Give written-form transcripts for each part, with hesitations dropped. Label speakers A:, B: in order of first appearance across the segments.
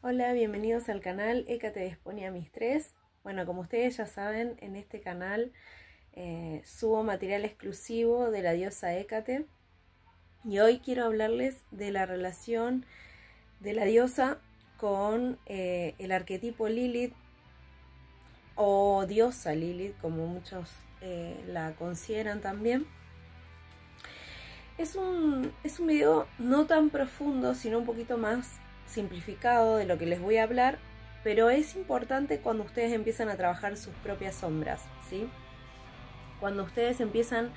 A: Hola, bienvenidos al canal Hécate Desponia Mis 3. Bueno, como ustedes ya saben, en este canal subo material exclusivo de la diosa Hécate. Y hoy quiero hablarles de la relación de la diosa con el arquetipo Lilith o diosa Lilith, como muchos la consideran también. Es un video no tan profundo, sino un poquito más simplificado de lo que les voy a hablar, pero es importante cuando ustedes empiezan a trabajar sus propias sombras, ¿sí? Cuando ustedes empiezan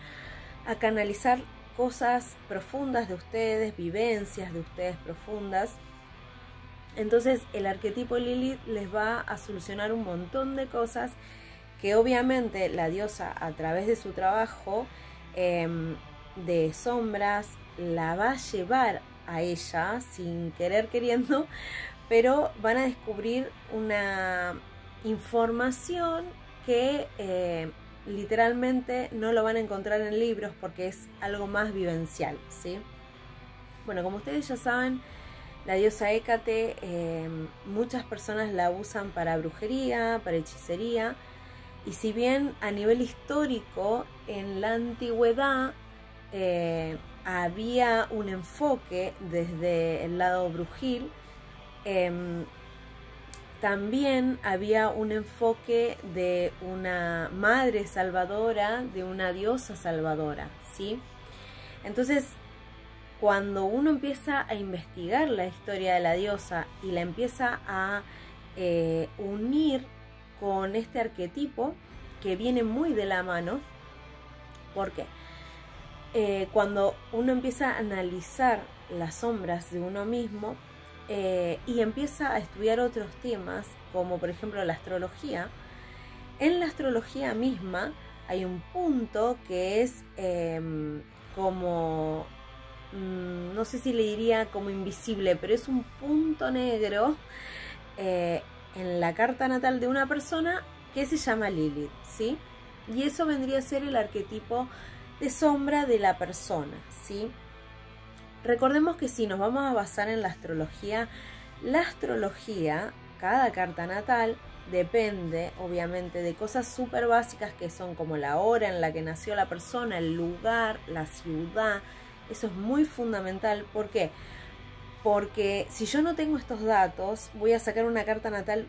A: a canalizar cosas profundas de ustedes, vivencias de ustedes profundas, entonces el arquetipo Lilith les va a solucionar un montón de cosas que obviamente la diosa, a través de su trabajo de sombras, la va a llevar a ella sin querer queriendo, pero van a descubrir una información que literalmente no lo van a encontrar en libros porque es algo más vivencial, ¿sí? Bueno, como ustedes ya saben, la diosa Hécate, muchas personas la usan para brujería, para hechicería, y si bien a nivel histórico en la antigüedad había un enfoque desde el lado brujil, también había un enfoque de una madre salvadora, de una diosa salvadora, ¿sí? Entonces, cuando uno empieza a investigar la historia de la diosa y la empieza a unir con este arquetipo que viene muy de la mano, ¿por qué? Cuando uno empieza a analizar las sombras de uno mismo y empieza a estudiar otros temas, como por ejemplo la astrología, en la astrología misma hay un punto que es como, no sé si le diría como invisible, pero es un punto negro en la carta natal de una persona que se llama Lilith, ¿sí? Y eso vendría a ser el arquetipo de sombra de la persona, ¿sí? Recordemos que si nos vamos a basar en la astrología, cada carta natal depende obviamente de cosas súper básicas que son como la hora en la que nació la persona, el lugar, la ciudad. Eso es muy fundamental. ¿Por qué? Porque si yo no tengo estos datos, voy a sacar una carta natal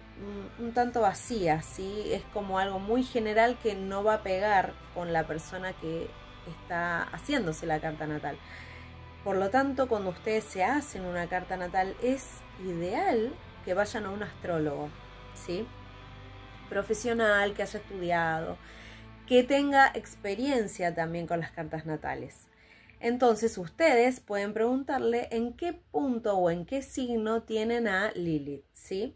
A: un tanto vacía, ¿sí? Es como algo muy general que no va a pegar con la persona que está haciéndose la carta natal. Por lo tanto, cuando ustedes se hacen una carta natal, es ideal que vayan a un astrólogo, ¿sí? Profesional, que haya estudiado, que tenga experiencia también con las cartas natales. Entonces ustedes pueden preguntarle en qué punto o en qué signo tienen a Lilith, ¿sí?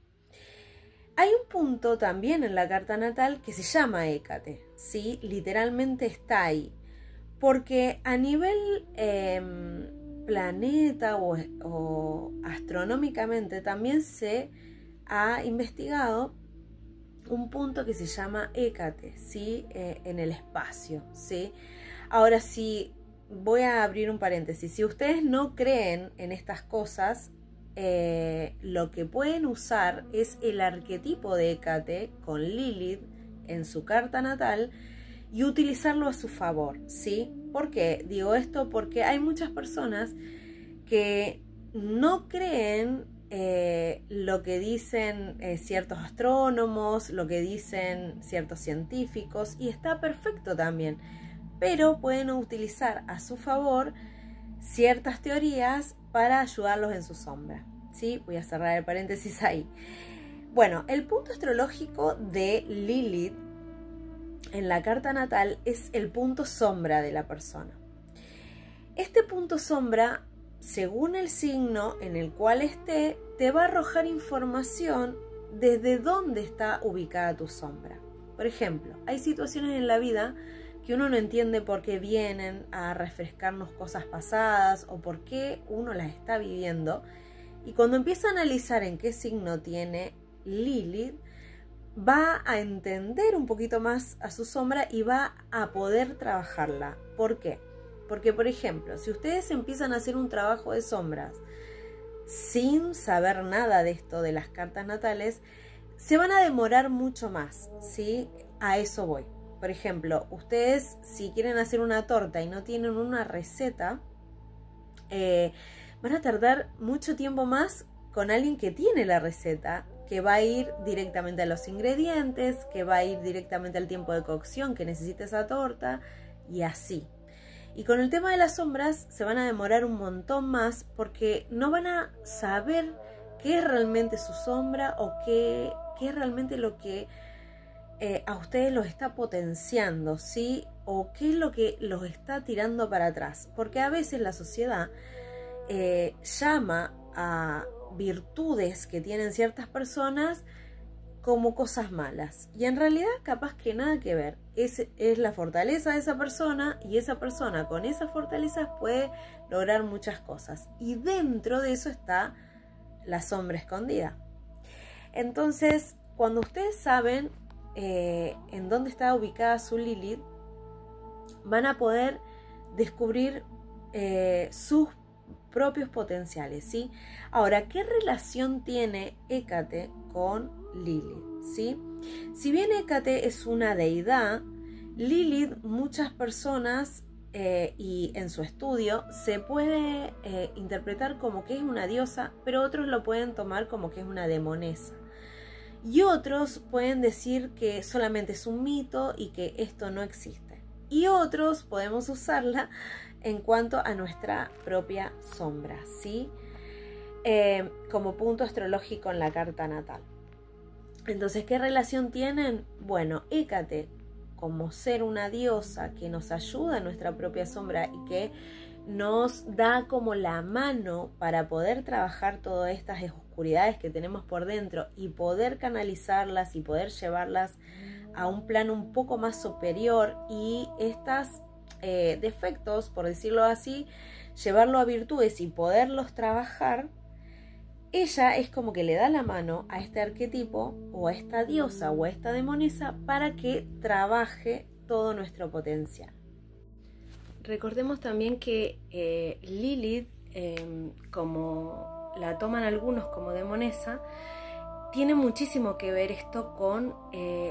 A: Hay un punto también en la carta natal que se llama Hécate, ¿sí? Literalmente está ahí. Porque a nivel planeta o astronómicamente también se ha investigado un punto que se llama Hécate, ¿sí? En el espacio, ¿sí? Ahora sí, voy a abrir un paréntesis. Si ustedes no creen en estas cosas, lo que pueden usar es el arquetipo de Hécate con Lilith en su carta natal y utilizarlo a su favor, ¿sí? ¿Por qué digo esto? Porque hay muchas personas que no creen lo que dicen ciertos astrónomos, lo que dicen ciertos científicos, y está perfecto también, pero pueden utilizar a su favor ciertas teorías para ayudarlos en su sombra, ¿sí? Voy a cerrar el paréntesis ahí. Bueno, el punto astrológico de Lilith en la carta natal es el punto sombra de la persona. Este punto sombra, según el signo en el cual esté, te va a arrojar información desde dónde está ubicada tu sombra. Por ejemplo, hay situaciones en la vida que uno no entiende por qué vienen a refrescarnos cosas pasadas o por qué uno las está viviendo. Y cuando empieza a analizar en qué signo tiene Lilith, va a entender un poquito más a su sombra y va a poder trabajarla. ¿Por qué? Porque, por ejemplo, si ustedes empiezan a hacer un trabajo de sombras sin saber nada de esto de las cartas natales, se van a demorar mucho más, ¿sí? A eso voy. Por ejemplo, ustedes si quieren hacer una torta y no tienen una receta, van a tardar mucho tiempo más con alguien que tiene la receta, que va a ir directamente a los ingredientes, que va a ir directamente al tiempo de cocción que necesita esa torta y así. Y con el tema de las sombras se van a demorar un montón más porque no van a saber qué es realmente su sombra o qué es realmente lo que a ustedes los está potenciando, ¿sí? O qué es lo que los está tirando para atrás. Porque a veces la sociedad llama a virtudes que tienen ciertas personas como cosas malas. Y en realidad capaz que nada que ver. Es la fortaleza de esa persona y esa persona con esas fortalezas puede lograr muchas cosas. Y dentro de eso está la sombra escondida. Entonces, cuando ustedes saben en dónde está ubicada su Lilith, van a poder descubrir sus propios potenciales, ¿sí? Ahora, ¿qué relación tiene Hécate con Lilith? ¿Sí? Si bien Hécate es una deidad, Lilith muchas personas y en su estudio se puede interpretar como que es una diosa, pero otros lo pueden tomar como que es una demonesa. Y otros pueden decir que solamente es un mito y que esto no existe. Y otros podemos usarla en cuanto a nuestra propia sombra, ¿sí? Como punto astrológico en la carta natal. Entonces, ¿qué relación tienen? Bueno, Hécate, como ser una diosa que nos ayuda en nuestra propia sombra y que nos da como la mano para poder trabajar todas estas oscuridades que tenemos por dentro y poder canalizarlas y poder llevarlas a un plano un poco más superior y estas defectos, por decirlo así, llevarlo a virtudes y poderlos trabajar. Ella es como que le da la mano a este arquetipo o a esta diosa o a esta demonesa para que trabaje todo nuestro potencial. Recordemos también que Lilith, como la toman algunos como demonesa, tiene muchísimo que ver esto con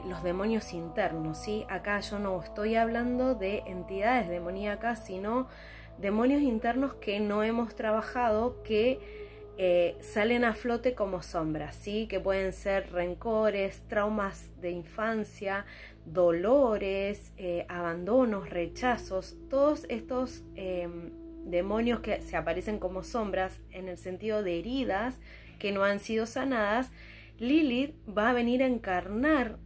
A: los demonios internos, ¿sí? Acá yo no estoy hablando de entidades demoníacas, sino demonios internos que no hemos trabajado, que salen a flote como sombras, ¿sí? Que pueden ser rencores, traumas de infancia, dolores, abandonos, rechazos, todos estos demonios que se aparecen como sombras en el sentido de heridas que no han sido sanadas. Lilith va a venir a encarnar,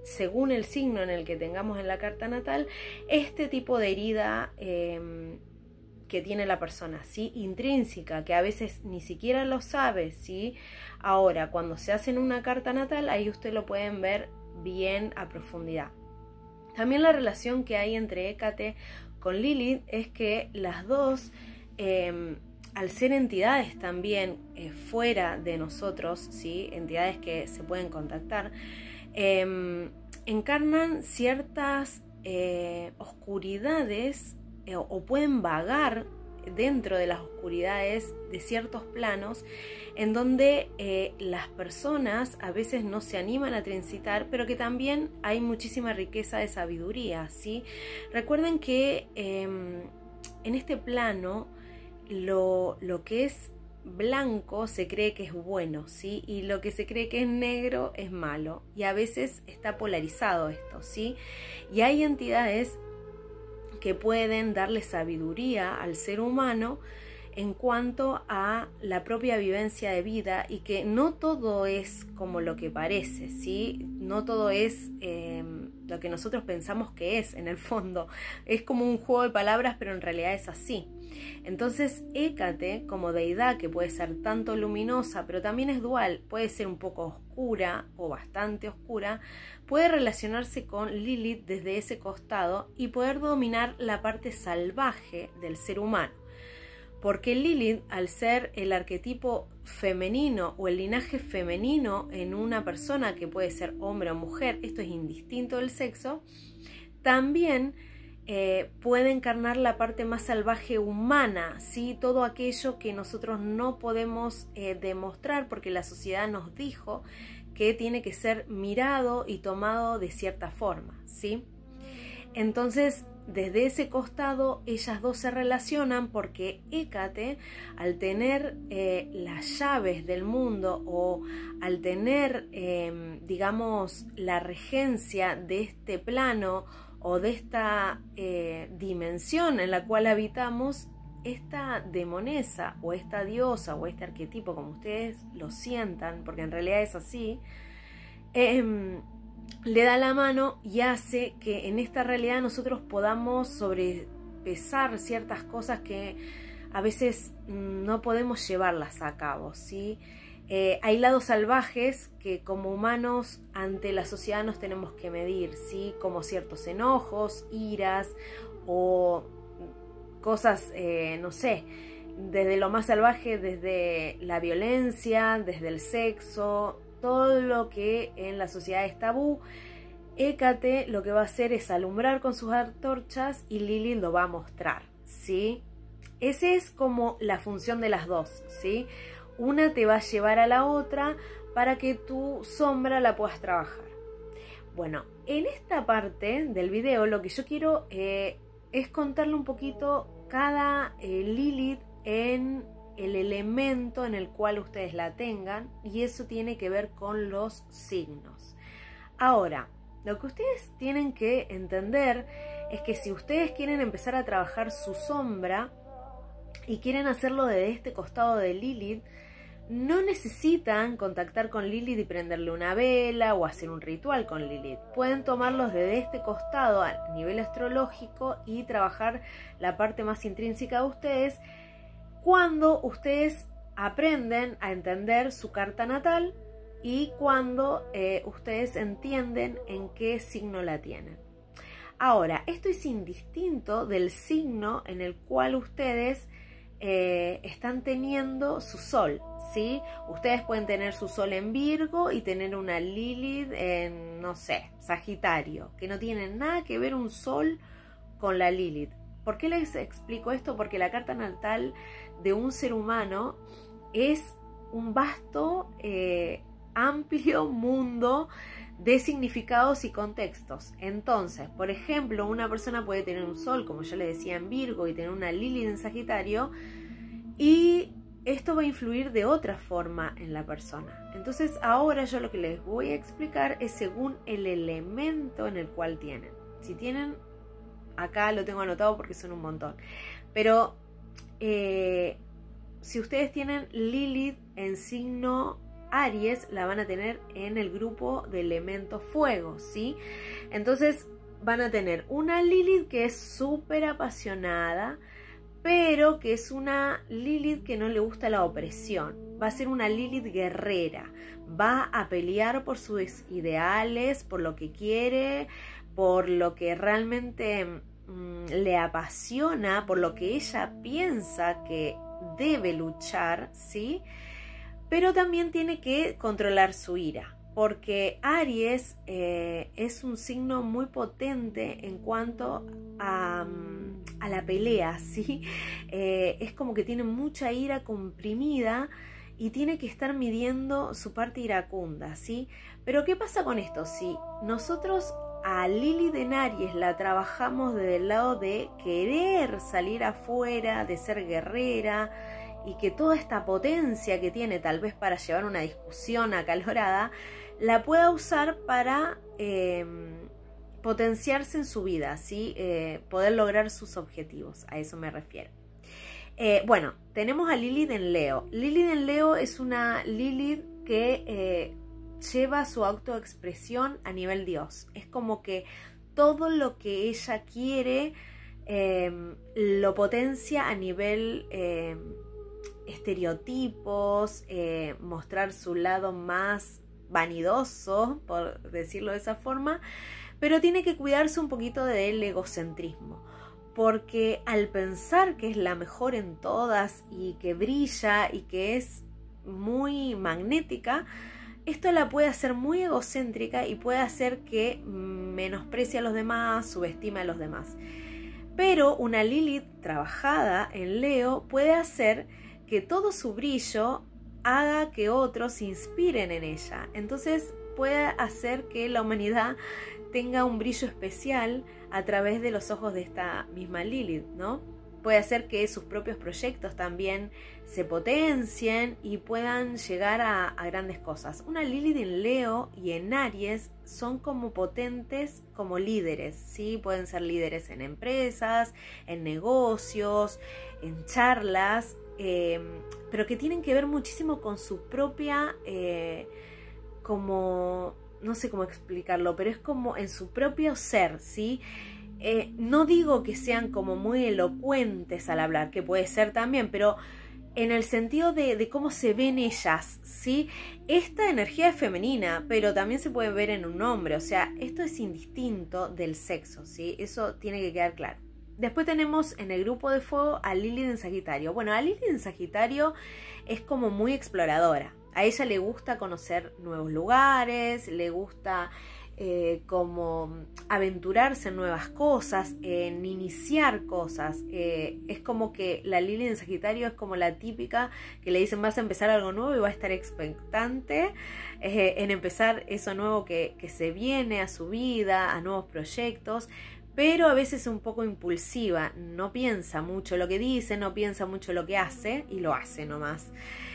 A: según el signo en el que tengamos en la carta natal, este tipo de herida que tiene la persona, ¿sí? Intrínseca, que a veces ni siquiera lo sabe, ¿sí? Ahora, cuando se hace en una carta natal, ahí ustedes lo pueden ver bien a profundidad. También la relación que hay entre Hécate con Lilith es que las dos, al ser entidades también fuera de nosotros, ¿sí? Entidades que se pueden contactar, encarnan ciertas oscuridades o pueden vagar dentro de las oscuridades de ciertos planos en donde las personas a veces no se animan a transitar, pero que también hay muchísima riqueza de sabiduría, ¿sí? Recuerden que en este plano lo que es blanco se cree que es bueno, ¿sí? Y lo que se cree que es negro es malo, y a veces está polarizado esto, ¿sí? Y hay entidades que pueden darle sabiduría al ser humano en cuanto a la propia vivencia de vida, y que no todo es como lo que parece, ¿sí? No todo es lo que nosotros pensamos que es en el fondo. Es como un juego de palabras, pero en realidad es así. Entonces Hécate, como deidad que puede ser tanto luminosa, pero también es dual, puede ser un poco oscura o bastante oscura, puede relacionarse con Lilith desde ese costado y poder dominar la parte salvaje del ser humano. Porque Lilith, al ser el arquetipo femenino o el linaje femenino en una persona que puede ser hombre o mujer, esto es indistinto del sexo, también puede encarnar la parte más salvaje humana, ¿sí? Todo aquello que nosotros no podemos demostrar porque la sociedad nos dijo que tiene que ser mirado y tomado de cierta forma, ¿sí? Entonces, desde ese costado, ellas dos se relacionan porque Hécate, al tener las llaves del mundo o al tener, digamos, la regencia de este plano o de esta dimensión en la cual habitamos, esta demonesa o esta diosa o este arquetipo, como ustedes lo sientan, porque en realidad es así, le da la mano y hace que en esta realidad nosotros podamos sobrepesar ciertas cosas que a veces no podemos llevarlas a cabo, ¿sí? Hay lados salvajes que como humanos ante la sociedad nos tenemos que medir, ¿sí? Como ciertos enojos, iras o cosas, no sé, desde lo más salvaje, desde la violencia, desde el sexo, todo lo que en la sociedad es tabú. Hécate lo que va a hacer es alumbrar con sus antorchas y Lilith lo va a mostrar, ¿sí? Esa es como la función de las dos, ¿sí? Una te va a llevar a la otra para que tu sombra la puedas trabajar. Bueno, en esta parte del video lo que yo quiero es contarle un poquito cada Lilith en el elemento en el cual ustedes la tengan, y eso tiene que ver con los signos. Ahora, lo que ustedes tienen que entender es que si ustedes quieren empezar a trabajar su sombra y quieren hacerlo desde este costado de Lilith, no necesitan contactar con Lilith y prenderle una vela o hacer un ritual con Lilith. Pueden tomarlos desde este costado a nivel astrológico y trabajar la parte más intrínseca de ustedes cuando ustedes aprenden a entender su carta natal y cuando ustedes entienden en qué signo la tienen. Ahora, esto es indistinto del signo en el cual ustedes están teniendo su sol, ¿sí? Ustedes pueden tener su sol en Virgo y tener una Lilith en, no sé, Sagitario, que no tienen nada que ver un sol con la Lilith. ¿Por qué les explico esto? Porque la carta natal de un ser humano es un vasto, amplio mundo de significados y contextos. Entonces, por ejemplo, una persona puede tener un sol, como yo le decía, en Virgo y tener una Lilith en Sagitario, y esto va a influir de otra forma en la persona. Entonces, ahora yo lo que les voy a explicar es según el elemento en el cual tienen. Si tienen, acá lo tengo anotado porque son un montón, pero si ustedes tienen Lilith en signo Aries, la van a tener en el grupo de elemento fuego, ¿sí? Entonces van a tener una Lilith que es súper apasionada, pero que es una Lilith que no le gusta la opresión. Va a ser una Lilith guerrera, va a pelear por sus ideales, por lo que quiere, por lo que realmente le apasiona, por lo que ella piensa que debe luchar, ¿sí? Pero también tiene que controlar su ira, porque Aries es un signo muy potente en cuanto a la pelea, ¿sí? Es como que tiene mucha ira comprimida y tiene que estar midiendo su parte iracunda, ¿sí? Pero ¿qué pasa con esto? Si nosotros a Lilith en Aries la trabajamos desde el lado de querer salir afuera, de ser guerrera, y que toda esta potencia que tiene tal vez para llevar una discusión acalorada, la pueda usar para potenciarse en su vida, ¿sí? Poder lograr sus objetivos, a eso me refiero. Bueno, tenemos a Lilith en Leo. Lilith en Leo es una Lilith que lleva su autoexpresión a nivel Dios. Es como que todo lo que ella quiere lo potencia a nivel estereotipos, mostrar su lado más vanidoso, por decirlo de esa forma, pero tiene que cuidarse un poquito del egocentrismo, porque al pensar que es la mejor en todas y que brilla y que es muy magnética, esto la puede hacer muy egocéntrica y puede hacer que menosprecie a los demás, subestime a los demás. Pero una Lilith trabajada en Leo puede hacer que todo su brillo haga que otros se inspiren en ella. Entonces puede hacer que la humanidad tenga un brillo especial a través de los ojos de esta misma Lilith, ¿no? Puede hacer que sus propios proyectos también se potencien y puedan llegar a grandes cosas. Una Lilith en Leo y en Aries son como potentes como líderes, ¿sí? Pueden ser líderes en empresas, en negocios, en charlas, pero que tienen que ver muchísimo con su propia, como, no sé cómo explicarlo, pero es como en su propio ser, ¿sí? No digo que sean como muy elocuentes al hablar, que puede ser también, pero en el sentido de cómo se ven ellas, ¿sí? Esta energía es femenina, pero también se puede ver en un hombre, o sea, esto es indistinto del sexo, ¿sí? Eso tiene que quedar claro. Después tenemos en el grupo de fuego a Lilith en Sagitario. Bueno, a Lilith en Sagitario es como muy exploradora. A ella le gusta conocer nuevos lugares, le gusta como aventurarse en nuevas cosas, en iniciar cosas. Es como que la Lilith en Sagitario es como la típica que le dicen vas a empezar algo nuevo y va a estar expectante en empezar eso nuevo que se viene a su vida, a nuevos proyectos, pero a veces es un poco impulsiva, no piensa mucho lo que dice, no piensa mucho lo que hace y lo hace nomás.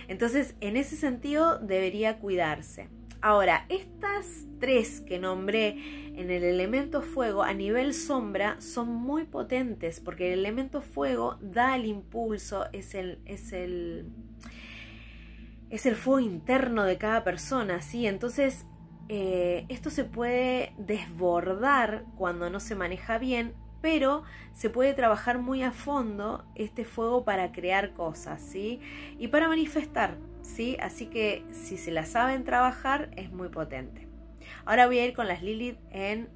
A: Entonces, en ese sentido debería cuidarse. Ahora, estas tres que nombré en el elemento fuego a nivel sombra son muy potentes porque el elemento fuego da el impulso, es el fuego interno de cada persona, ¿sí? Entonces, esto se puede desbordar cuando no se maneja bien, pero se puede trabajar muy a fondo este fuego para crear cosas, ¿sí? Y para manifestar, ¿sí? Así que si se la saben trabajar es muy potente. Ahora voy a ir con las Lilith en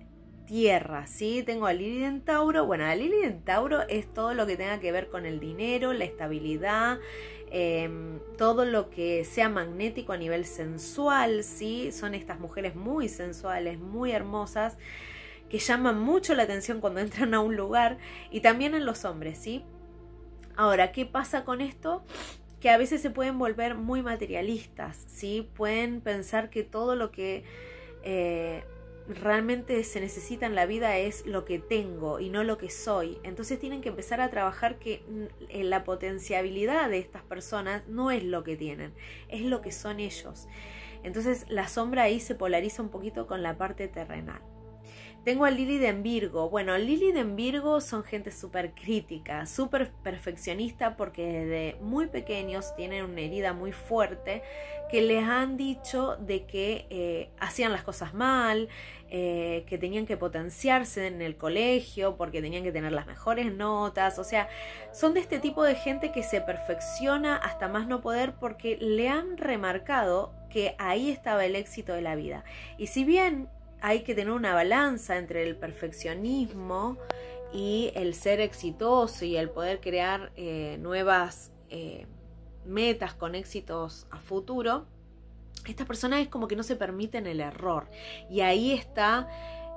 A: tierra, ¿sí? Tengo a Lilith en Tauro. Bueno, la Lilith en Tauro es todo lo que tenga que ver con el dinero, la estabilidad, todo lo que sea magnético a nivel sensual, ¿sí? Son estas mujeres muy sensuales, muy hermosas, que llaman mucho la atención cuando entran a un lugar, y también en los hombres, ¿sí? Ahora, ¿qué pasa con esto? Que a veces se pueden volver muy materialistas, ¿sí? Pueden pensar que todo lo que realmente se necesita en la vida es lo que tengo y no lo que soy. Entonces tienen que empezar a trabajar que la potenciabilidad de estas personas no es lo que tienen, es lo que son ellos. Entonces la sombra ahí se polariza un poquito con la parte terrenal. Tengo a Lilith en Virgo. Bueno, Lilith en Virgo son gente súper crítica, súper perfeccionista, porque desde muy pequeños tienen una herida muy fuerte que les han dicho de que hacían las cosas mal, que tenían que potenciarse en el colegio porque tenían que tener las mejores notas. O sea, son de este tipo de gente que se perfecciona hasta más no poder porque le han remarcado que ahí estaba el éxito de la vida. Y si bien hay que tener una balanza entre el perfeccionismo y el ser exitoso y el poder crear nuevas metas con éxitos a futuro, estas personas es como que no se permiten el error. Y ahí está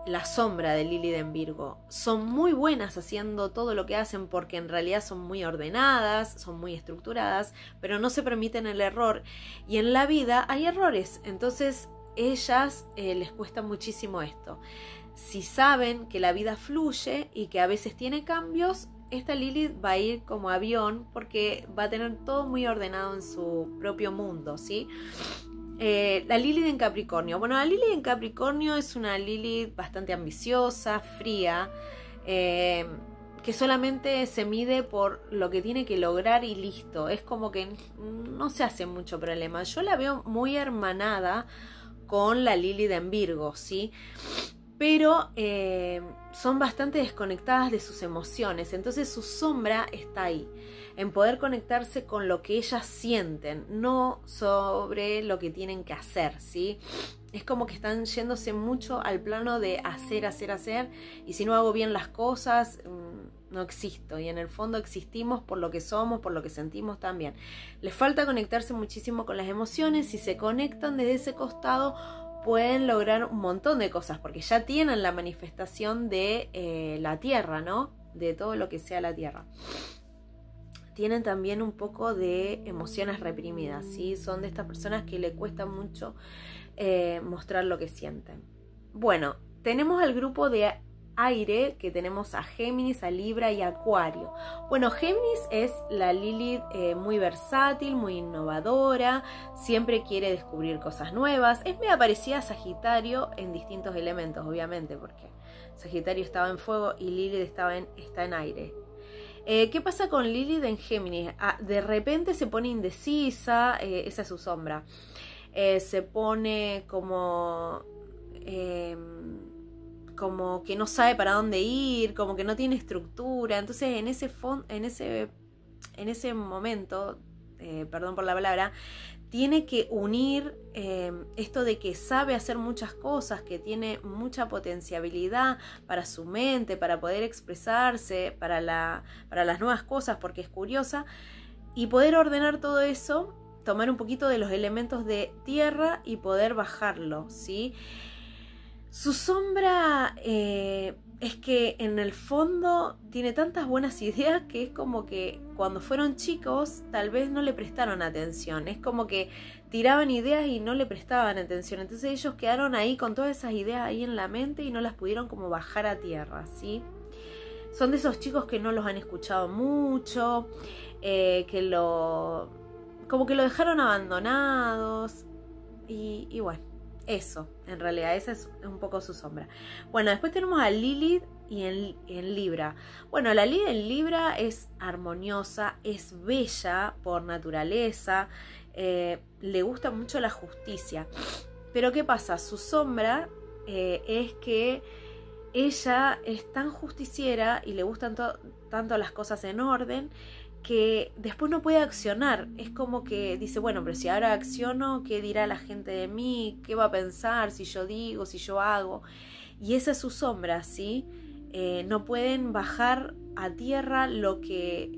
A: la sombra de Lilith en Virgo. Son muy buenas haciendo todo lo que hacen porque en realidad son muy ordenadas, son muy estructuradas, pero no se permiten el error. Y en la vida hay errores, entonces ellas les cuesta muchísimo esto. Si saben que la vida fluye y que a veces tiene cambios, esta Lilith va a ir como avión porque va a tener todo muy ordenado en su propio mundo, ¿sí? La Lilith en Capricornio. Bueno, la Lilith en Capricornio es una Lilith bastante ambiciosa, fría, que solamente se mide por lo que tiene que lograr y listo. Es como que no se hace mucho problema. Yo la veo muy hermanada con la Lilith en Virgo, ¿sí? Pero son bastante desconectadas de sus emociones, entonces su sombra está ahí, en poder conectarse con lo que ellas sienten, no sobre lo que tienen que hacer, ¿sí? Es como que están yéndose mucho al plano de hacer, y si no hago bien las cosas, no existo, y en el fondo existimos por lo que somos, por lo que sentimos también. Les falta conectarse muchísimo con las emociones. Si se conectan desde ese costado, pueden lograr un montón de cosas, porque ya tienen la manifestación de la tierra, ¿no? de todo lo que sea la tierra. Tienen también un poco de emociones reprimidas, ¿sí? Son de estas personas que le cuesta mucho mostrar lo que sienten. Bueno, tenemos al grupo de aire, que tenemos a Géminis, a Libra y a Acuario. Bueno, Géminis es la Lilith muy versátil, muy innovadora, siempre quiere descubrir cosas nuevas. Es medio parecida a Sagitario en distintos elementos, obviamente, porque Sagitario estaba en fuego y Lilith está en aire. ¿Qué pasa con Lilith en Géminis? De repente se pone indecisa, esa es su sombra. Se pone como que no sabe para dónde ir, como que no tiene estructura. Entonces en ese momento, perdón por la palabra, tiene que unir esto de que sabe hacer muchas cosas, que tiene mucha potencialidad para su mente, para poder expresarse, para las nuevas cosas, porque es curiosa, y poder ordenar todo eso, tomar un poquito de los elementos de tierra y poder bajarlo, ¿sí? Su sombra es que en el fondo tiene tantas buenas ideas que es como que cuando fueron chicos tal vez no le prestaron atención. Es como que tiraban ideas y no le prestaban atención. Entonces ellos quedaron ahí con todas esas ideas ahí en la mente y no las pudieron como bajar a tierra, ¿sí? Son de esos chicos que no los han escuchado mucho, como que lo dejaron abandonados y bueno. Eso, en realidad, esa es un poco su sombra. Bueno, después tenemos a Lilith y en Libra. Bueno, la Lilith en Libra es armoniosa, es bella por naturaleza, le gusta mucho la justicia. Pero ¿qué pasa? Su sombra es que ella es tan justiciera y le gustan tanto las cosas en orden, que después no puede accionar. Es como que dice, bueno, pero si ahora acciono, ¿qué dirá la gente de mí? ¿Qué va a pensar si yo digo, si yo hago? Y esa es su sombra, ¿sí? No pueden bajar a tierra lo que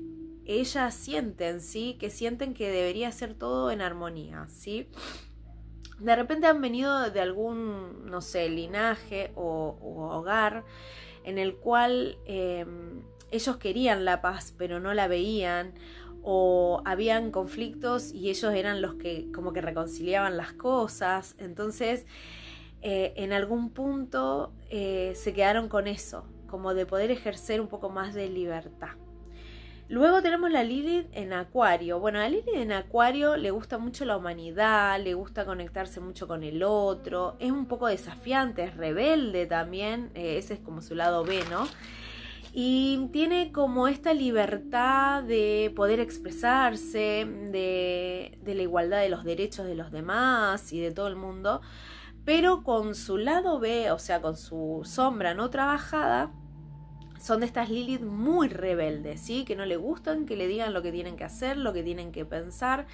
A: ellas sienten, ¿sí? Que sienten que debería ser todo en armonía, ¿sí? De repente han venido de algún, no sé, linaje o hogar en el cual ellos querían la paz, pero no la veían, o habían conflictos y ellos eran los que como que reconciliaban las cosas. Entonces, en algún punto se quedaron con eso, como de poder ejercer un poco más de libertad. Luego tenemos la Lilith en Acuario. Bueno, a Lilith en Acuario le gusta mucho la humanidad, le gusta conectarse mucho con el otro, es un poco desafiante, es rebelde también, ese es como su lado B, ¿no? Y tiene como esta libertad de poder expresarse, de la igualdad de los derechos de los demás y de todo el mundo, pero con su lado B, o sea, con su sombra no trabajada, son de estas Lilith muy rebeldes, ¿sí? Que no le gustan que le digan lo que tienen que hacer, lo que tienen que pensar,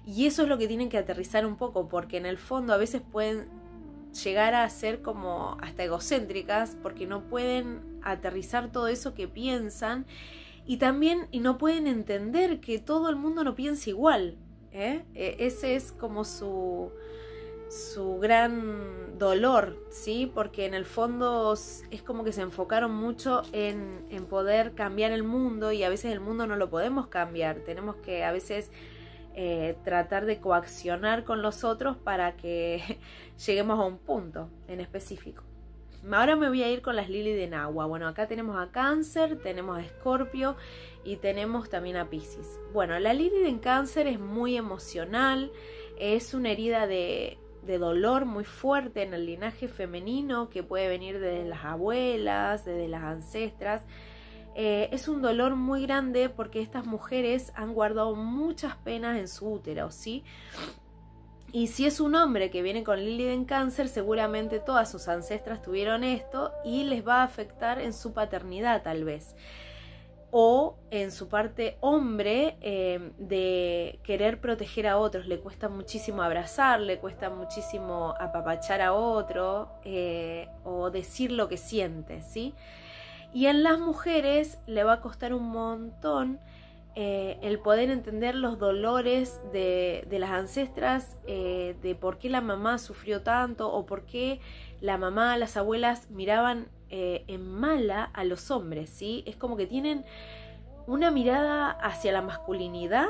A: y eso es lo que tienen que aterrizar un poco, porque en el fondo a veces pueden llegar a ser como hasta egocéntricas, porque no pueden aterrizar todo eso que piensan, y no pueden entender que todo el mundo no piensa igual, ese es como su gran dolor, ¿sí? Porque en el fondo es como que se enfocaron mucho en poder cambiar el mundo, y a veces el mundo no lo podemos cambiar, tenemos que a veces tratar de coaccionar con los otros para que lleguemos a un punto en específico. Ahora me voy a ir con las Lilith en agua. Bueno, acá tenemos a Cáncer, tenemos a Escorpio y tenemos también a Piscis. Bueno, la Lilith en Cáncer es muy emocional, es una herida de dolor muy fuerte en el linaje femenino que puede venir desde las abuelas, desde las ancestras. Es un dolor muy grande porque estas mujeres han guardado muchas penas en su útero, ¿sí? Y si es un hombre que viene con Lilith en Cáncer, seguramente todas sus ancestras tuvieron esto y les va a afectar en su paternidad tal vez. O en su parte hombre, de querer proteger a otros, le cuesta muchísimo abrazar, le cuesta muchísimo apapachar a otro, o decir lo que siente, ¿sí? Y en las mujeres le va a costar un montón el poder entender los dolores de las ancestras, de por qué la mamá sufrió tanto, o por qué la mamá, las abuelas miraban en mala a los hombres, ¿sí? Es como que tienen una mirada hacia la masculinidad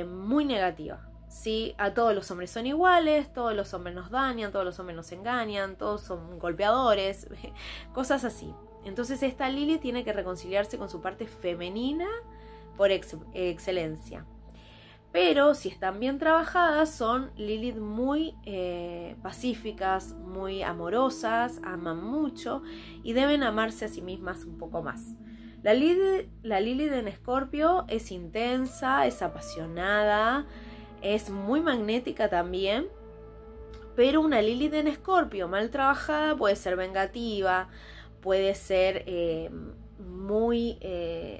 A: muy negativa, ¿sí? A todos los hombres son iguales, todos los hombres nos dañan, todos los hombres nos engañan, todos son golpeadores, cosas así. Entonces esta Lilith tiene que reconciliarse con su parte femenina por excelencia. Pero si están bien trabajadas, son Lilith muy pacíficas, muy amorosas, aman mucho y deben amarse a sí mismas un poco más. La Lilith en Escorpio es intensa, es apasionada, es muy magnética también, pero una Lilith en Escorpio mal trabajada puede ser vengativa, puede ser muy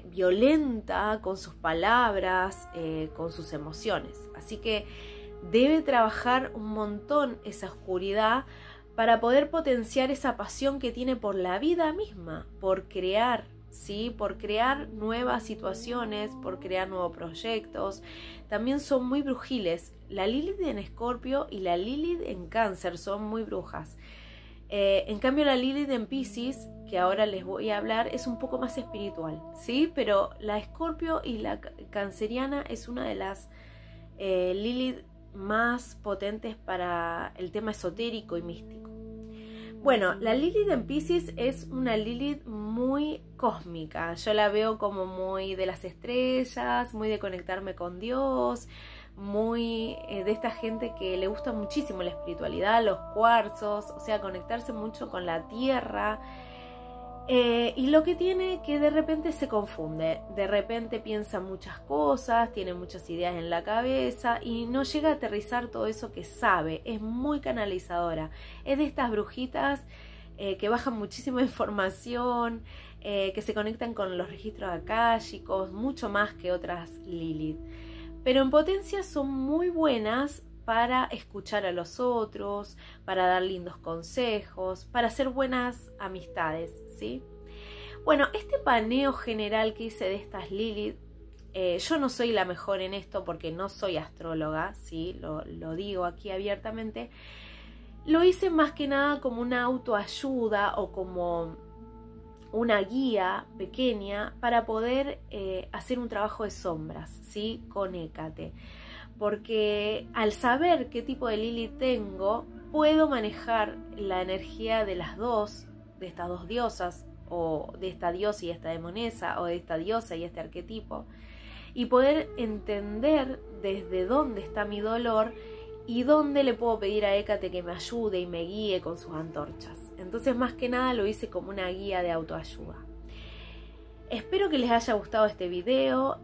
A: violenta con sus palabras, con sus emociones. Así que debe trabajar un montón esa oscuridad para poder potenciar esa pasión que tiene por la vida misma, por crear, ¿sí? Por crear nuevas situaciones, por crear nuevos proyectos. También son muy brujiles. La Lilith en Escorpio y la Lilith en Cáncer son muy brujas. En cambio la Lilith en Piscis, que ahora les voy a hablar, es un poco más espiritual, ¿sí? Pero la Escorpio y la Canceriana es una de las Lilith más potentes para el tema esotérico y místico. Bueno, la Lilith en Piscis es una Lilith muy cósmica. Yo la veo como muy de las estrellas, muy de conectarme con Dios, muy de esta gente que le gusta muchísimo la espiritualidad, los cuarzos, o sea, conectarse mucho con la tierra. Y lo que tiene que de repente se confunde, de repente piensa muchas cosas, tiene muchas ideas en la cabeza y no llega a aterrizar todo eso que sabe. Es muy canalizadora, es de estas brujitas que bajan muchísima información, que se conectan con los registros akáshicos, mucho más que otras Lilith. Pero en potencia son muy buenas para escuchar a los otros, para dar lindos consejos, para hacer buenas amistades, ¿sí? Bueno, este paneo general que hice de estas Lilith, yo no soy la mejor en esto porque no soy astróloga, ¿sí? Lo digo aquí abiertamente. Lo hice más que nada como una autoayuda o como una guía pequeña para poder hacer un trabajo de sombras, ¿sí? Con Hécate. Porque al saber qué tipo de Lilith tengo, puedo manejar la energía de las dos, de estas dos diosas, o de esta diosa y esta demonesa, o de esta diosa y este arquetipo, y poder entender desde dónde está mi dolor y dónde le puedo pedir a Hécate que me ayude y me guíe con sus antorchas. Entonces, más que nada lo hice como una guía de autoayuda. Espero que les haya gustado este video.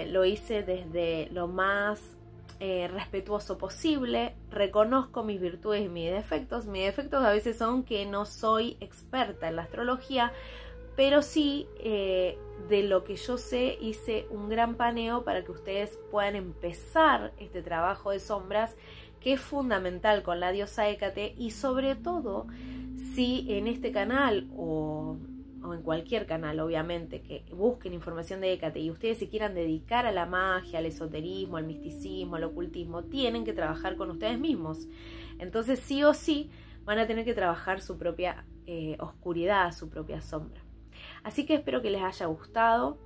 A: Lo hice desde lo más respetuoso posible. Reconozco mis virtudes y mis defectos. Mis defectos a veces son que no soy experta en la astrología, pero sí de lo que yo sé hice un gran paneo para que ustedes puedan empezar este trabajo de sombras que es fundamental con la diosa Hécate. Y sobre todo si en este canal o en cualquier canal, obviamente, que busquen información de Hécate y ustedes se quieran dedicar a la magia, al esoterismo, al misticismo, al ocultismo, tienen que trabajar con ustedes mismos. Entonces sí o sí van a tener que trabajar su propia oscuridad, su propia sombra. Así que espero que les haya gustado.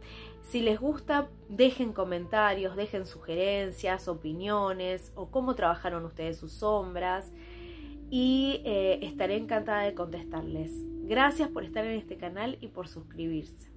A: Si les gusta, dejen comentarios, dejen sugerencias, opiniones o cómo trabajaron ustedes sus sombras y estaré encantada de contestarles. Gracias por estar en este canal y por suscribirse.